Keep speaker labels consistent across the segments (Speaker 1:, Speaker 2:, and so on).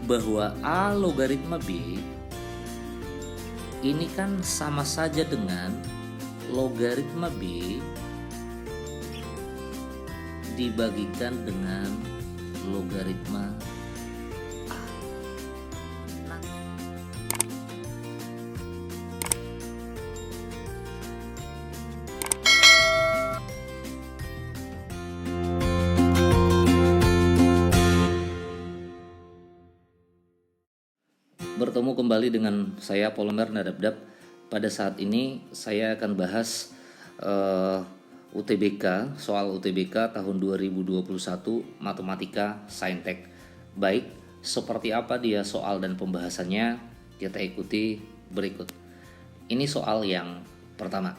Speaker 1: bahwa A logaritma B ini kan sama saja dengan logaritma B dibagikan dengan logaritma A. Nah, bertemu kembali dengan saya Polimer Nadabdab. Pada saat ini saya akan bahas UTBK, soal UTBK tahun 2021 Matematika Saintek. Baik, seperti apa dia soal dan pembahasannya, kita ikuti berikut. Ini soal yang pertama.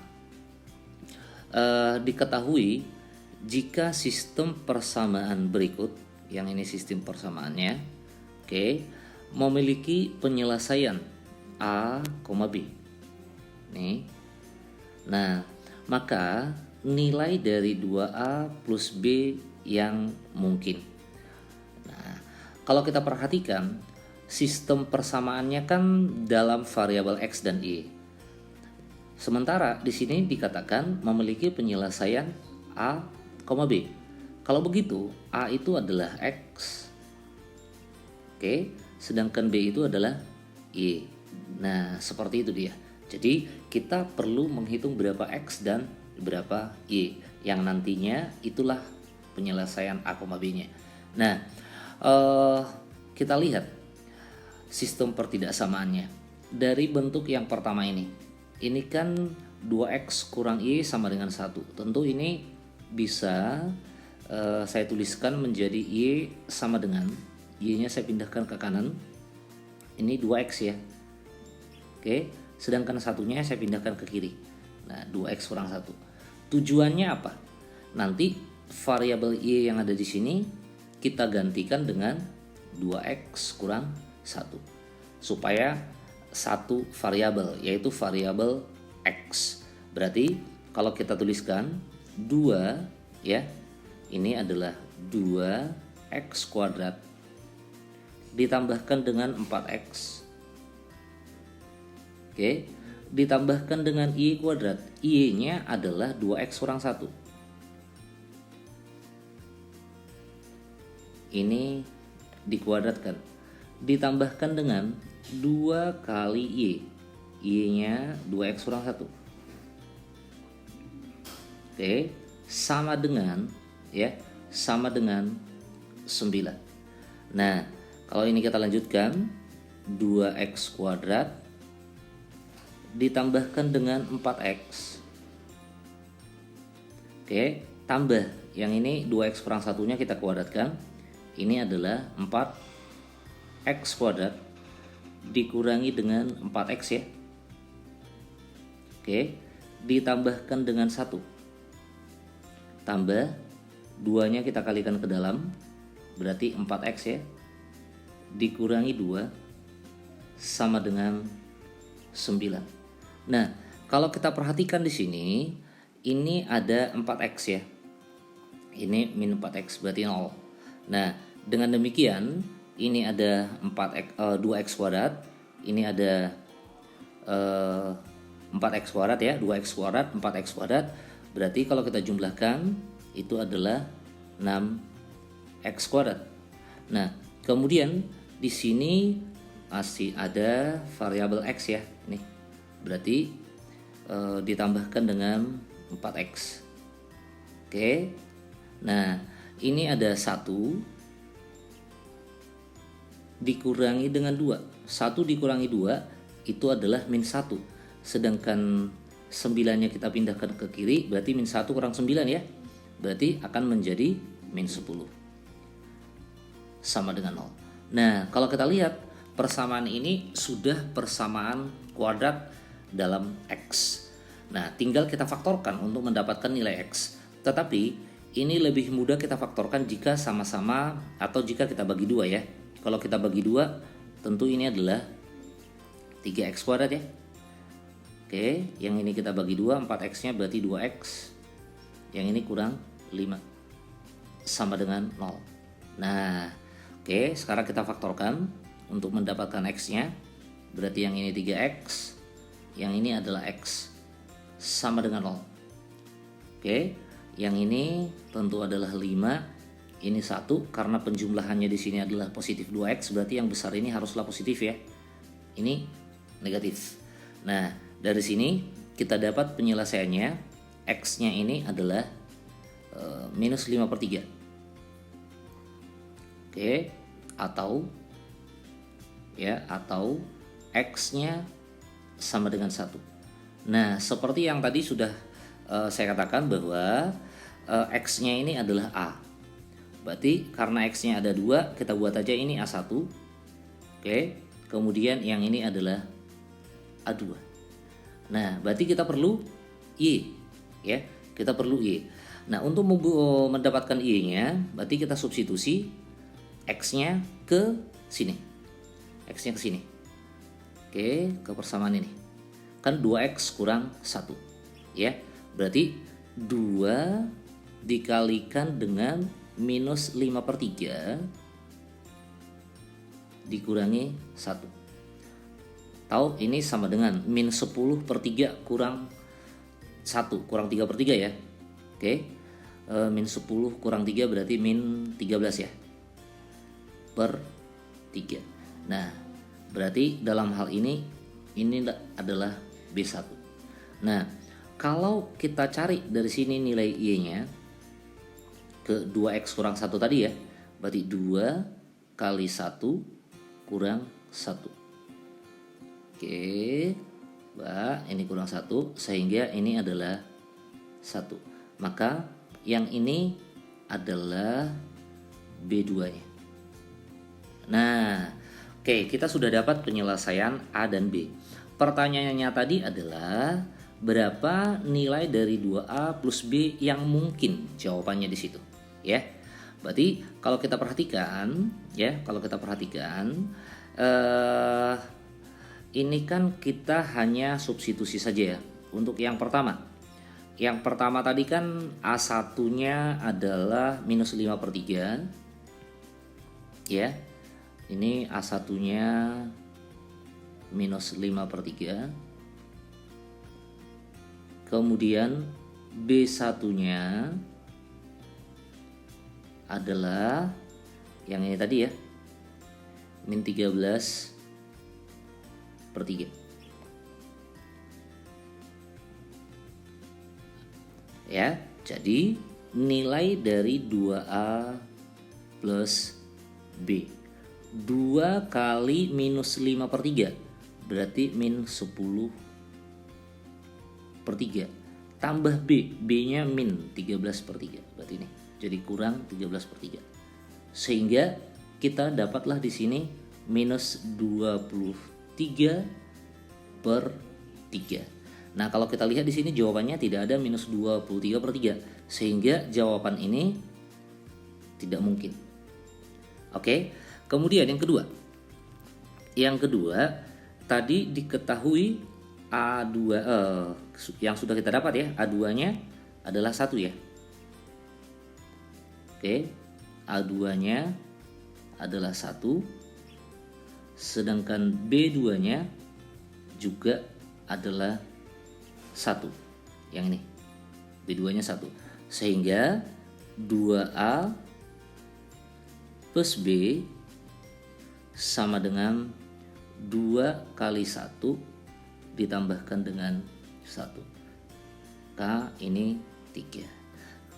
Speaker 1: Diketahui jika sistem persamaan berikut, yang ini sistem persamaannya, memiliki penyelesaian A, B. Nih. Nah, maka nilai dari 2A plus B yang mungkin. Nah, kalau kita perhatikan, sistem persamaannya kan dalam variabel X dan Y. Sementara di sini dikatakan memiliki penyelesaian A, B. Kalau begitu, A itu adalah X. Sedangkan B itu adalah Y. Nah, seperti itu dia. Jadi, kita perlu menghitung berapa X dan berapa Y, yang nantinya itulah penyelesaian A, B-nya. Nah, kita lihat sistem pertidaksamaannya. Dari bentuk yang pertama ini kan 2X kurang Y sama dengan 1. Tentu ini bisa saya tuliskan menjadi Y sama dengan, Y-nya saya pindahkan ke kanan. Ini 2X ya. Sedangkan satunya saya pindahkan ke kiri. Nah, 2X kurang 1. Tujuannya apa? Nanti variabel Y yang ada di sini kita gantikan dengan 2X kurang 1. Supaya satu variabel, yaitu variabel X. Berarti kalau kita tuliskan 2 ya, ini adalah 2X kuadrat ditambahkan dengan 4X. Ditambahkan dengan Y kuadrat. Y-nya adalah 2X kurang 1. Ini dikuadratkan. Ditambahkan dengan 2 kali Y. Y-nya 2X kurang 1. Sama dengan sama dengan 9. Nah, kalau ini kita lanjutkan, 2X kuadrat ditambahkan dengan 4X. Tambah yang ini 2X kurang 1-nya kita kuadratkan. Ini adalah 4X kuadrat dikurangi dengan 4X ya. Ditambahkan dengan 1. Tambah 2-nya kita kalikan ke dalam, berarti 4X ya. Dikurangi 2 sama dengan 9. Nah, kalau kita perhatikan di sini, ini ada 4X ya. Ini min 4X berarti 0. Nah, dengan demikian ini ada 2X kuadrat, ini ada 4X kuadrat ya, 2X kuadrat, 4X kuadrat. Berarti kalau kita jumlahkan itu adalah 6X kuadrat. Nah, kemudian di sini masih ada variabel X ya. Nih. Berarti ditambahkan dengan 4X. Nah, ini ada 1 dikurangi dengan 2. 1 dikurangi 2 itu adalah min 1. Sedangkan 9-nya kita pindahkan ke kiri, berarti min 1 kurang 9 ya. Berarti akan menjadi min 10. Sama dengan 0. Nah, kalau kita lihat persamaan ini sudah persamaan kuadrat dalam X. Nah, tinggal kita faktorkan untuk mendapatkan nilai X. Tetapi ini lebih mudah kita faktorkan jika sama-sama atau jika kita bagi 2 ya. Kalau kita bagi 2, tentu ini adalah 3X kuadrat ya. Yang ini kita bagi 2, 4X-nya berarti 2X. Yang ini kurang 5. Sama dengan 0. Nah, sekarang kita faktorkan. untuk mendapatkan X-nya. Berarti yang ini 3X, yang ini adalah X sama dengan 0. Oke, yang ini tentu adalah 5, ini 1, karena penjumlahannya di sini adalah positif 2X, berarti yang besar ini haruslah positif ya. Ini negatif. Nah, dari sini kita dapat penyelesaiannya, X-nya ini adalah minus 5/3. Oke, atau X-nya sama dengan 1. Nah, seperti yang tadi sudah saya katakan bahwa X-nya ini adalah A. Berarti karena X-nya ada 2, kita buat aja ini A1. Oke, kemudian yang ini adalah A2. Nah, berarti kita perlu Y, ya. Kita perlu Y. Nah, untuk mendapatkan Y-nya, berarti kita substitusi X-nya ke sini. X-nya ke sini. Oke, ke persamaan ini. Kan 2X kurang 1. Ya, berarti 2 dikalikan dengan minus 5/3 dikurangi 1. Tahu ini sama dengan min 10/3 kurang 1, kurang 3/3 ya. Oke, min 10 kurang 3 berarti min 13 ya, per 3. Nah, berarti dalam hal ini adalah B1. Nah, kalau kita cari dari sini nilai Y-nya ke 2X kurang 1 tadi ya, berarti 2 kali 1 kurang 1. Oke, ini kurang 1, sehingga ini adalah 1. Maka yang ini adalah B2-nya. Nah, oke, kita sudah dapat penyelesaian A dan B. Pertanyaannya tadi adalah berapa nilai dari 2A plus B yang mungkin? Jawabannya di situ, ya. Berarti kalau kita perhatikan, ini kan kita hanya substitusi saja ya. Untuk yang pertama tadi kan A1-nya adalah minus 5/3. Ya, ini A1-nya minus 5/3. Kemudian B1-nya adalah yang ini tadi ya, min 13/3. Ya, jadi nilai dari 2A plus B, 2 kali minus 5/3 berarti min 10/3, tambah B nya min 13/3, berarti ini jadi kurang 13/3, sehingga kita dapatlah di sini minus 23/3. Nah, kalau kita lihat di sini jawabannya tidak ada minus 23/3, sehingga jawaban ini tidak mungkin. Oke, kemudian yang kedua. Tadi diketahui A2 yang sudah kita dapat ya, A2-nya adalah 1 ya. Oke, A2-nya adalah 1, sedangkan B2-nya juga adalah 1. Yang ini B2-nya 1, sehingga 2A plus B sama dengan 2 kali 1 ditambahkan dengan 1. K ini 3.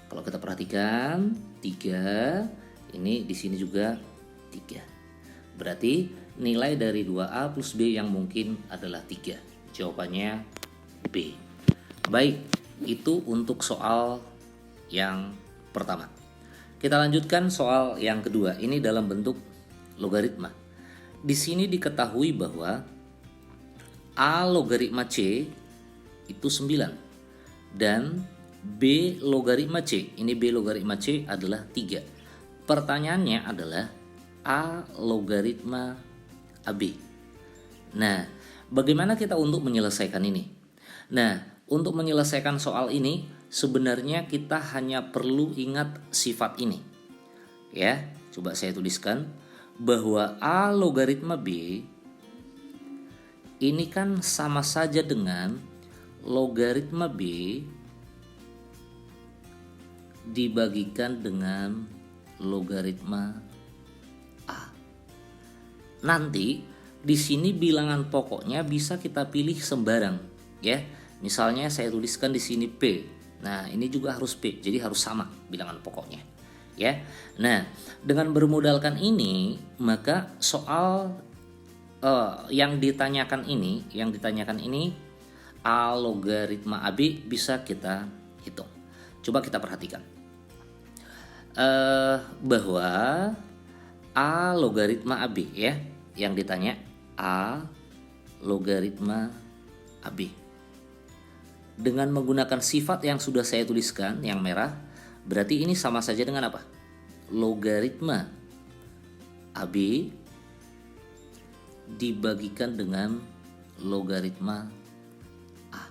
Speaker 1: Kalau kita perhatikan 3, ini di sini juga 3. Berarti nilai dari 2A plus B yang mungkin adalah 3. Jawabannya B. Baik, itu untuk soal yang pertama. Kita lanjutkan soal yang kedua. Ini dalam bentuk logaritma. Di sini diketahui bahwa A logaritma C itu 9 dan B logaritma C, ini B logaritma C adalah 3. Pertanyaannya adalah A logaritma AB. Nah, bagaimana kita untuk menyelesaikan ini? Nah, untuk menyelesaikan soal ini sebenarnya kita hanya perlu ingat sifat ini. Ya, coba saya tuliskan bahwa A logaritma B ini kan sama saja dengan logaritma B dibagikan dengan logaritma A. Nanti di sini bilangan pokoknya bisa kita pilih sembarang, ya. Misalnya saya tuliskan di sini P. Nah, ini juga harus P. Jadi harus sama bilangan pokoknya, ya. Nah, dengan bermodalkan ini, maka soal yang ditanyakan ini A logaritma AB bisa kita hitung. Coba kita perhatikan bahwa A logaritma AB, ya, yang ditanya A logaritma AB dengan menggunakan sifat yang sudah saya tuliskan yang merah, berarti ini sama saja dengan apa? Logaritma AB dibagikan dengan logaritma A.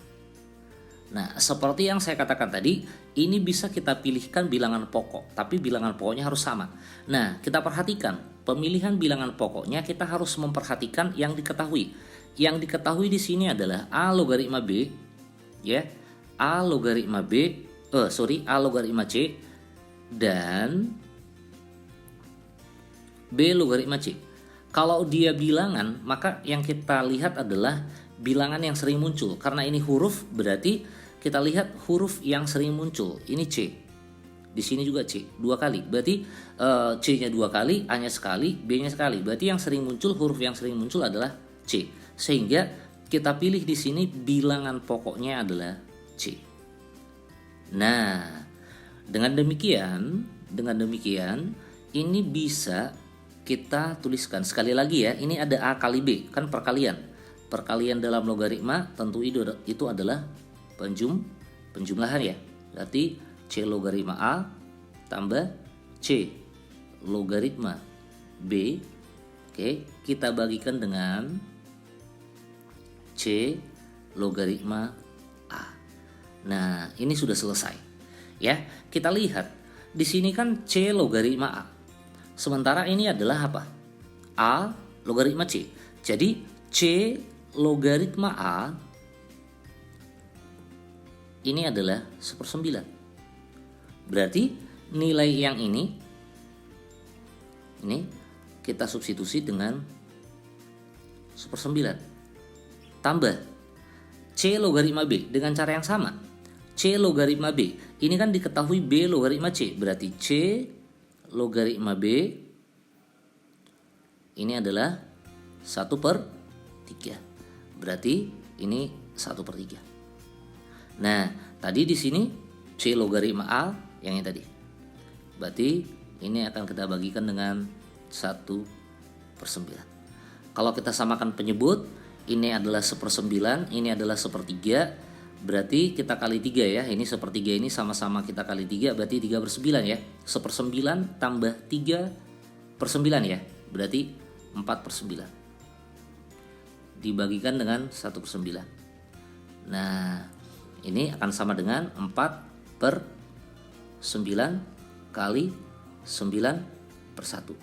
Speaker 1: Nah, seperti yang saya katakan tadi, ini bisa kita pilihkan bilangan pokok, tapi bilangan pokoknya harus sama. Nah, kita perhatikan, pemilihan bilangan pokoknya kita harus memperhatikan yang diketahui. Yang diketahui di sini adalah A logaritma B, ya, A logaritma C dan B logaritma C. Kalau dia bilangan, maka yang kita lihat adalah bilangan yang sering muncul. Karena ini huruf, berarti kita lihat huruf yang sering muncul. Ini C. Di sini juga C, 2 kali. Berarti C-nya 2 kali, A-nya sekali, B-nya sekali. Berarti yang sering muncul, huruf yang sering muncul adalah C. Sehingga kita pilih di sini bilangan pokoknya adalah C. Nah, dengan demikian ini bisa kita tuliskan sekali lagi, ya. Ini ada A kali B, kan perkalian. Perkalian dalam logaritma tentu itu adalah penjumlahan, ya. Berarti C logaritma A tambah C logaritma B. Oke, kita bagikan dengan C logaritma A. Nah, ini sudah selesai. Ya, kita lihat di sini kan C logaritma A. Sementara ini adalah apa? A logaritma C. Jadi C logaritma A ini adalah 1/9. Berarti nilai yang ini kita substitusi dengan 1/9 tambah C logaritma B dengan cara yang sama. C logaritma B ini kan diketahui B logaritma C, berarti C logaritma B ini adalah 1/3. Berarti ini 1/3. Nah, tadi di sini C logaritma A yang ini tadi. Berarti ini akan kita bagikan dengan 1/9. Kalau kita samakan penyebut, ini adalah 1/9, ini adalah 1/3. Berarti kita kali 3, ya. Ini 1/3 ini sama-sama kita kali 3, berarti 3/9, ya. 1/9 tambah 3/9, ya. Berarti 4/9. Dibagikan dengan 1/9. Nah, ini akan sama dengan 4/9 kali 9/1.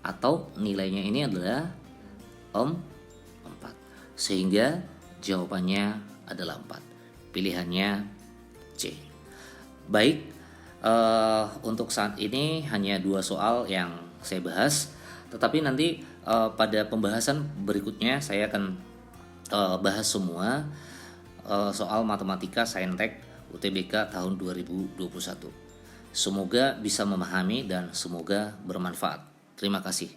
Speaker 1: Atau nilainya ini adalah 4. Sehingga jawabannya adalah 4. Pilihannya C. Baik, untuk saat ini hanya 2 soal yang saya bahas. Tetapi nanti pada pembahasan berikutnya saya akan bahas semua soal matematika Saintek UTBK tahun 2021. Semoga bisa memahami dan semoga bermanfaat. Terima kasih.